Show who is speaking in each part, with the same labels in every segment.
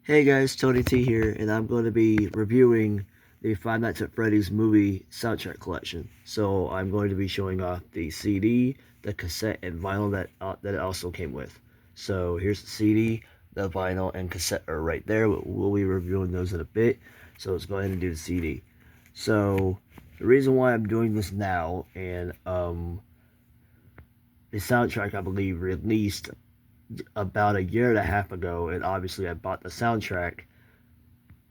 Speaker 1: Hey guys, TONYT here, and I'm going to be reviewing the Five Nights at Freddy's movie soundtrack collection. So I'm going to be showing off the CD, the cassette, and vinyl that it also came with. So here's the CD, the vinyl, and cassette are right there. We'll be reviewing those in a bit. So let's go ahead and do the CD. So the reason why I'm doing this now, and the soundtrack I believe released about a year and a half ago, and obviously I bought the soundtrack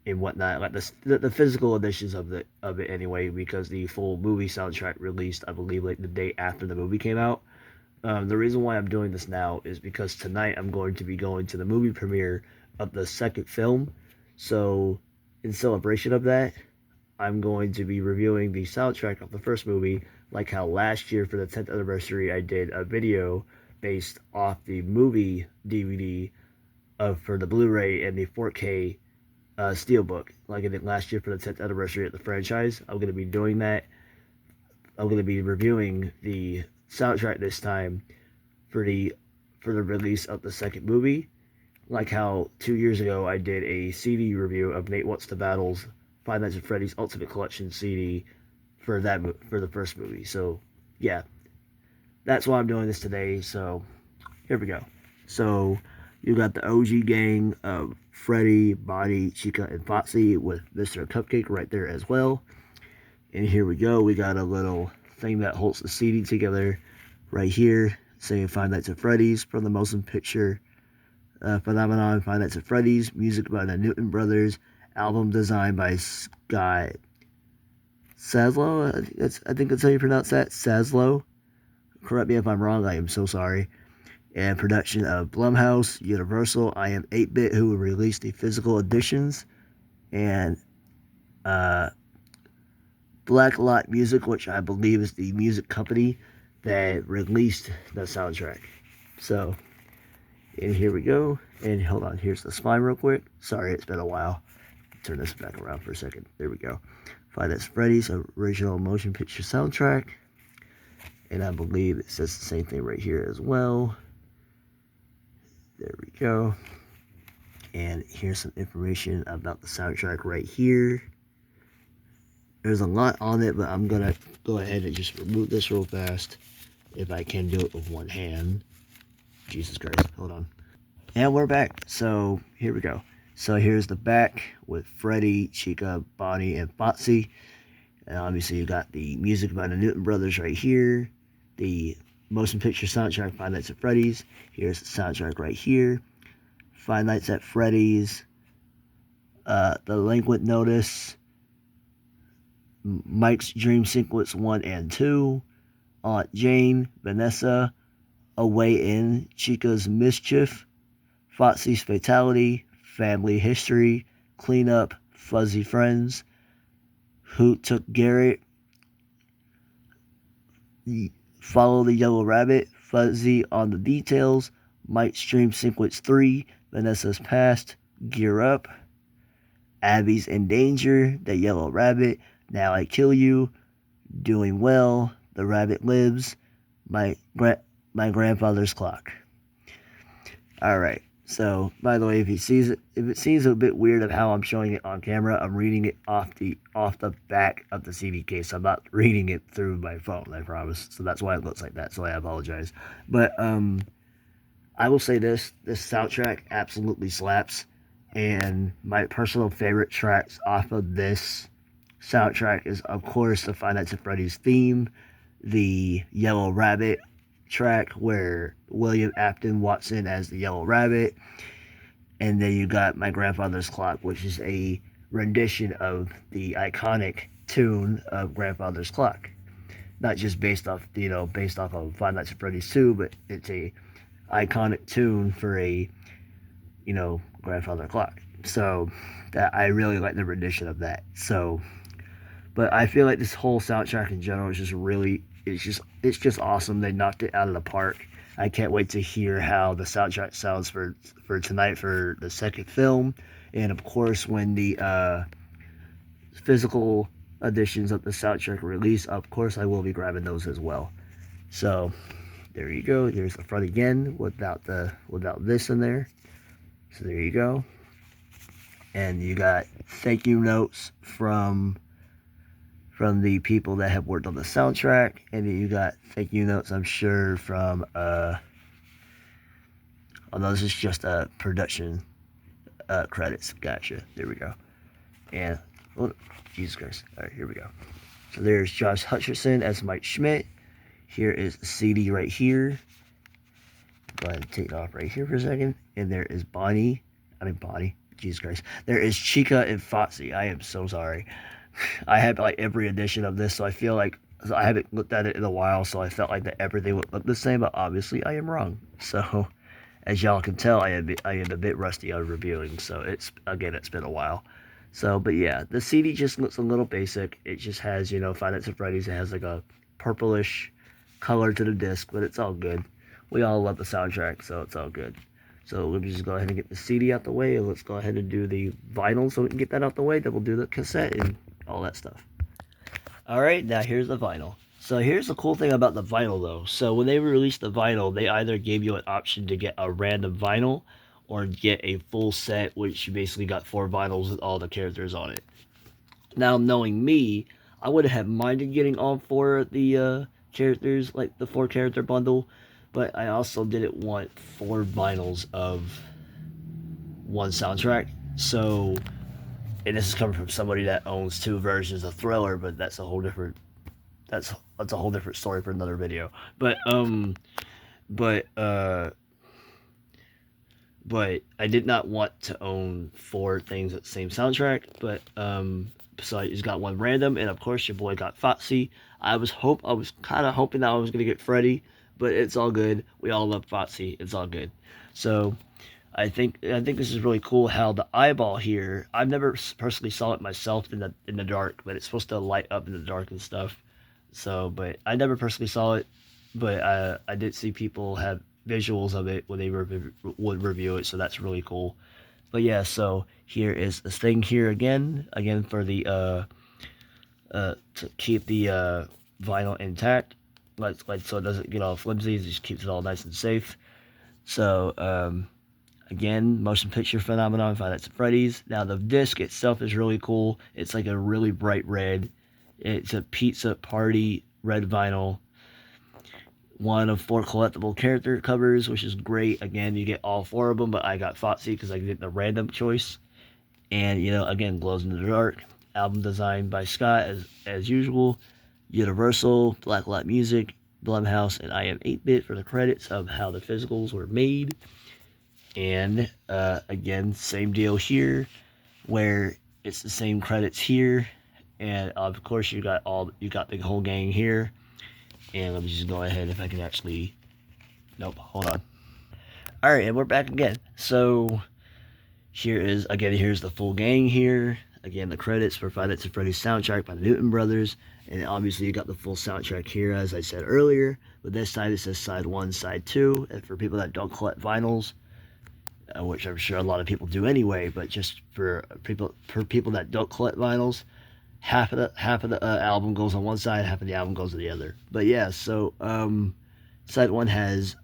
Speaker 1: and whatnot, like the physical editions of it anyway, because the full movie soundtrack released, I believe, like the day after the movie came out. The reason why I'm doing this now is because tonight I'm going to be going to the movie premiere of the second film. So, in celebration of that, I'm going to be reviewing the soundtrack of the first movie, like how last year for the 10th anniversary I did a video based off the movie DVD for the Blu-ray and the 4K Steelbook, like I did last year for the 10th anniversary of the franchise. I'm going to be doing that. I'm going to be reviewing the soundtrack this time for the release of the second movie. Like how 2 years ago I did a CD review of Nate Wants to Battle's Five Nights at Freddy's Ultimate Collection CD for the first movie. So yeah, that's why I'm doing this today. So here we go. So you got the OG gang of Freddy, Bonnie, Chica, and Foxy with Mr. Cupcake right there as well. And here we go. We got a little thing that holds the CD together right here, saying Five Nights at Freddy's from the motion picture phenomenon Five Nights at Freddy's. Music by the Newton Brothers. Album designed by Scott Saslow. I think that's how you pronounce that. Saslow. Correct me if I'm wrong. I am so sorry. And production of Blumhouse, Universal, I Am 8-Bit, who will release the physical editions, and Black Lot Music, which I believe is the music company that released the soundtrack. So, and here we go. And hold on, here's the spine real quick. Sorry, it's been a while. Turn this back around for a second. There we go. Five Nights at Freddy's original motion picture soundtrack. And I believe it says the same thing right here as well. There we go. And here's some information about the soundtrack right here. There's a lot on it, but I'm gonna go ahead and just remove this real fast, if I can do it with one hand. Jesus Christ, hold on. And we're back. So here we go. So here's the back with Freddy, Chica, Bonnie, and Foxy. And obviously you got the music by the Newton Brothers right here. The motion picture soundtrack, Five Nights at Freddy's. Here's the soundtrack right here. Five Nights at Freddy's. The Delinquent Notice. Mike's Dream Sequence 1 and 2. Aunt Jane. Vanessa. Away in. Chica's Mischief. Foxy's Fatality. Family History. Cleanup. Fuzzy Friends. Who Took Garrett. Follow the Yellow Rabbit. Fuzzy on the Details. Mike's Dream Sequence 3. Vanessa's Past. Gear Up. Abby's in Danger. The Yellow Rabbit. Now I Kill You. Doing Well. The Rabbit Lives. My Grandfather's Clock. Alright. So, by the way, if it seems a bit weird of how I'm showing it on camera, I'm reading it off the back of the CD case. I'm not reading it through my phone, I promise. So that's why it looks like that. So I apologize. But I will say this soundtrack absolutely slaps, and my personal favorite tracks off of this soundtrack is, of course, the Five Nights at Freddy's theme, the Yellow Rabbit track where William Afton walks in as the Yellow Rabbit, and then you got My Grandfather's Clock, which is a rendition of the iconic tune of Grandfather's Clock, not just based off of Five Nights at Freddy's 2, but it's a iconic tune for a grandfather clock. So that I really like the rendition of that. So, but I feel like this whole soundtrack in general is just really it's just awesome. They knocked it out of the park. I can't wait to hear how the soundtrack sounds for tonight for the second film, and of course when the physical editions of the soundtrack release, of course I will be grabbing those as well. So there you go. There's the front again without this in there. So there you go. and you got thank you notes from the people that have worked on the soundtrack, and then you got thank you notes, I'm sure, from although this is just production credits. Gotcha. There we go. And oh, Jesus Christ. All right, here we go. So there's Josh Hutcherson as Mike Schmidt. Here is the CD right here. Go ahead and take it off right here for a second. And there is Bonnie. Jesus Christ. There is Chica and Foxy. I am so sorry. I have like every edition of this, so I feel like I haven't looked at it in a while, so I felt like that everything would look the same, but obviously I am wrong. So as y'all can tell, I am a bit rusty on reviewing, so it's been a while. So, but yeah, the CD just looks a little basic. It just has, you know, Five Nights at Freddy's. It has like a purplish color to the disc, but it's all good. We all love the soundtrack, so it's all good. So let me just go ahead and get the CD out the way, and let's go ahead and do the vinyl so we can get that out the way. Then we'll do the cassette and all that stuff. Alright, now here's the vinyl. So here's the cool thing about the vinyl though. So when they released the vinyl, they either gave you an option to get a random vinyl or get a full set, which you basically got 4 vinyls with all the characters on it. Now, knowing me, I would have minded getting all 4 of the characters, like the 4 character bundle, but I also didn't want 4 vinyls of one soundtrack. So, and this is coming from somebody that owns 2 versions of Thriller, but that's a whole different a whole different story for another video. But I did not want to own 4 things with the same soundtrack, but so I just got one random, and of course your boy got Foxy. I was kind of hoping that I was gonna get Freddy, but it's all good. We all love Foxy. It's all good. So I think this is really cool how the eyeball here. I've never personally saw it myself in the dark, but it's supposed to light up in the dark and stuff. So, but I never personally saw it, but I did see people have visuals of it when they would review it, so that's really cool. But yeah, so here is this thing here again for the to keep the vinyl intact, like so it doesn't get all flimsy. It just keeps it all nice and safe. So again, motion picture phenomenon, Five Nights at Freddy's. Now the disc itself is really cool. It's like a really bright red. It's a pizza party red vinyl. One of 4 collectible character covers, which is great. Again, you get all 4 of them, but I got Foxy because I did the random choice. And, you know, again, glows in the dark. Album designed by Scott, as usual. Universal, Blacklight Music, Blumhouse, and I Am 8-Bit for the credits of how the physicals were made. And, again, same deal here, where it's the same credits here. And, of course, you got the whole gang here. And let me just go ahead if I can actually... Nope, hold on. Alright, and we're back again. So, here's the full gang here. Again, the credits for Five Nights at Freddy's soundtrack by the Newton Brothers. And obviously, you got the full soundtrack here, as I said earlier. But this side, it says side 1, side 2. And for people that don't collect vinyls, which I'm sure a lot of people do anyway, but just for people that don't collect vinyls, half of the album goes on one side, half of the album goes to the other. But yeah, so side 1 has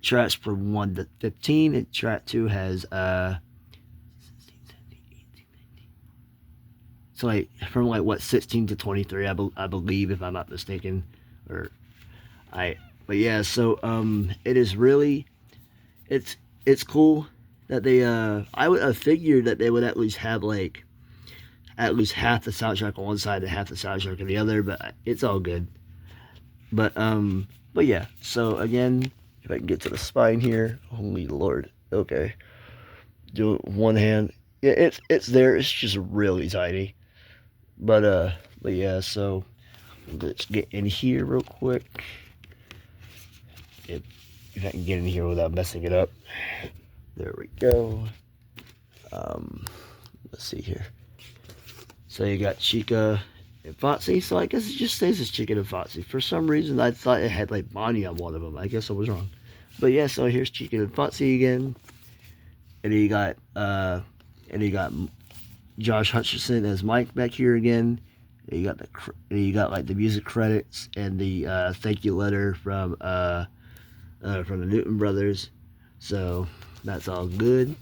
Speaker 1: tracks from 1 to 15, and track 2 has so like from like what 16 to 23, I believe, if I'm not mistaken, but yeah, so it is really it's cool that they I would have figured that they would at least have like at least half the soundtrack on one side and half the soundtrack on the other, but it's all good. But yeah, so again, if I can get to the spine here, holy Lord, okay, do it with one hand. Yeah, it's there, it's just really tiny. But yeah, so let's get in here real quick. If I can get in here without messing it up. There we go. Let's see here. So you got Chica and Foxy. So I guess it just stays as Chica and Foxy. For some reason, I thought it had like Bonnie on one of them. I guess I was wrong. But yeah, so here's Chica and Foxy again. And then you got Josh Hutcherson as Mike back here again. And you got like the music credits and the thank you letter from the Newton Brothers. So that's all good.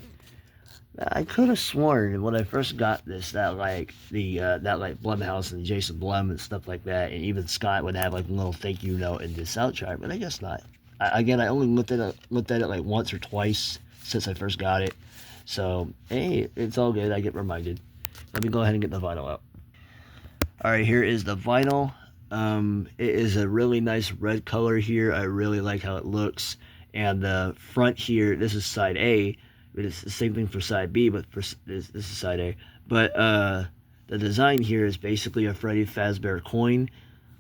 Speaker 1: I could have sworn when I first got this that like that like Blumhouse and Jason Blum and stuff like that, and even Scott would have like a little thank you note in the soundtrack, but I guess not. Again, I only looked at it like once or twice since I first got it, so hey, it's all good. I get reminded. Let me go ahead and get the vinyl out. All right, here is the vinyl. It is a really nice red color here. I really like how it looks. And the front here, this is side A, but it's the same thing for side B, but this is side A. But the design here is basically a Freddy Fazbear coin,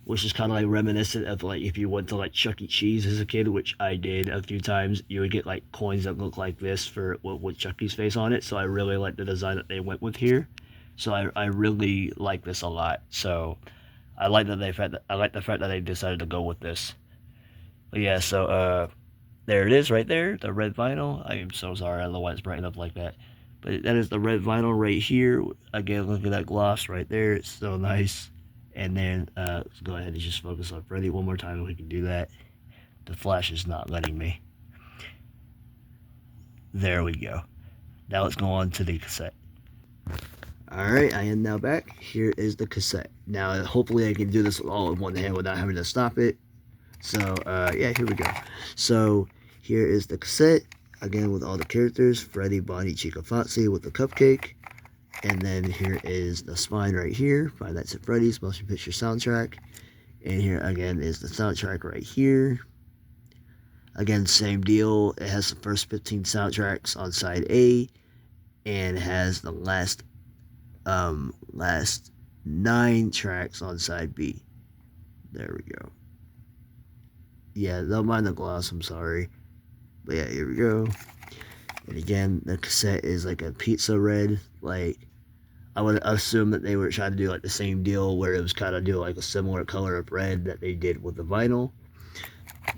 Speaker 1: which is kind of like reminiscent of like if you went to like Chuck E. Cheese as a kid, which I did a few times. You would get like coins that look like this for with Chucky's face on it. So I really like the design that they went with here. So I really like this a lot. So I like that I like the fact that they decided to go with this. But yeah, so there it is right there, the red vinyl. I am so sorry, I don't know why it's brightened up like that. But that is the red vinyl right here. Again, look at that gloss right there. It's so nice. And then let's go ahead and just focus on Freddy one more time if we can do that. The flash is not letting me. There we go. Now let's go on to the cassette. Alright, I am now back. Here is the cassette. Now, hopefully I can do this all in one hand without having to stop it. So, yeah, here we go. So, here is the cassette. Again, with all the characters. Freddy, Bonnie, Chica, Foxy with the cupcake. And then here is the spine right here. Five Nights at Freddy's motion picture soundtrack. And here, again, is the soundtrack right here. Again, same deal. It has the first 15 soundtracks on side A. And has the last 9 tracks on side B. There we go. Yeah, don't mind the gloss, I'm sorry. But yeah, here we go. And again, the cassette is like a pizza red. Like, I would assume that they were trying to do like the same deal where it was kind of do like a similar color of red that they did with the vinyl.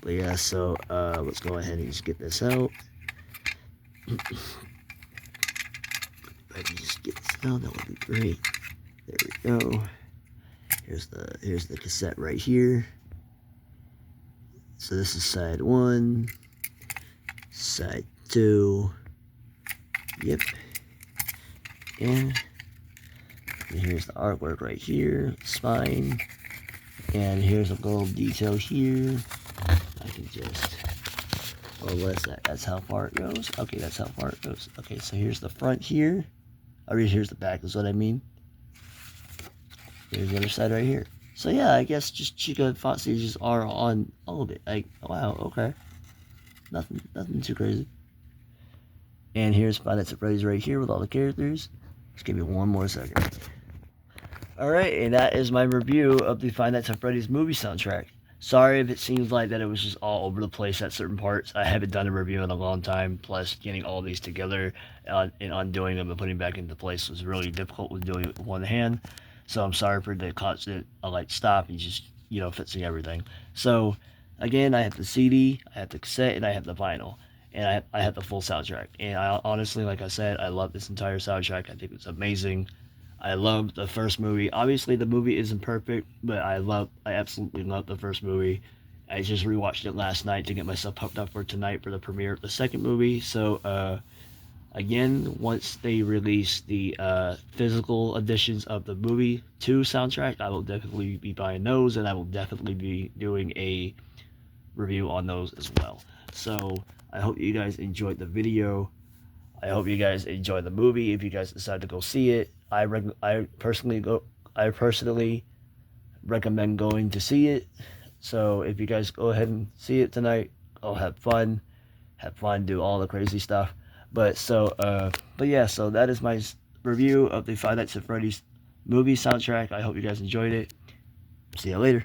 Speaker 1: But yeah, so let's go ahead and just get this out. If I can just get this out, that would be great. There we go. Here's the cassette right here. So this is side 1, side 2. Yep. And here's the artwork right here, spine. And here's a gold detail here. I can just, oh, what's that? That's how far it goes. Okay, that's how far it goes. Okay, so here's the front here. I mean, here's the back is what I mean. Here's the other side right here. So yeah, I guess just Chica and Foxy just are on all of it. Like, wow, okay. Nothing too crazy. And here's Five Nights at Freddy's right here with all the characters. Just give me one more second. Alright, and that is my review of the Five Nights at Freddy's movie soundtrack. Sorry if it seems like that it was just all over the place at certain parts. I haven't done a review in a long time, plus getting all these together and undoing them and putting back into place was really difficult with doing it with one hand. So I'm sorry for the constant like stop and just, you know, fixing everything. So again, I have the CD, I have the cassette, and I have the vinyl. And I have the full soundtrack. And I honestly, like I said, I love this entire soundtrack. I think it's amazing. I love the first movie. Obviously, the movie isn't perfect, but I absolutely love the first movie. I just rewatched it last night to get myself pumped up for tonight for the premiere of the second movie. So, again, once they release the physical editions of the movie 2 soundtrack, I will definitely be buying those, and I will definitely be doing a review on those as well. So, I hope you guys enjoyed the video. I hope you guys enjoy the movie. If you guys decide to go see it, I personally recommend going to see it. So if you guys go ahead and see it tonight, go have fun, do all the crazy stuff. But yeah, so that is my review of the Five Nights at Freddy's movie soundtrack. I hope you guys enjoyed it. See you later.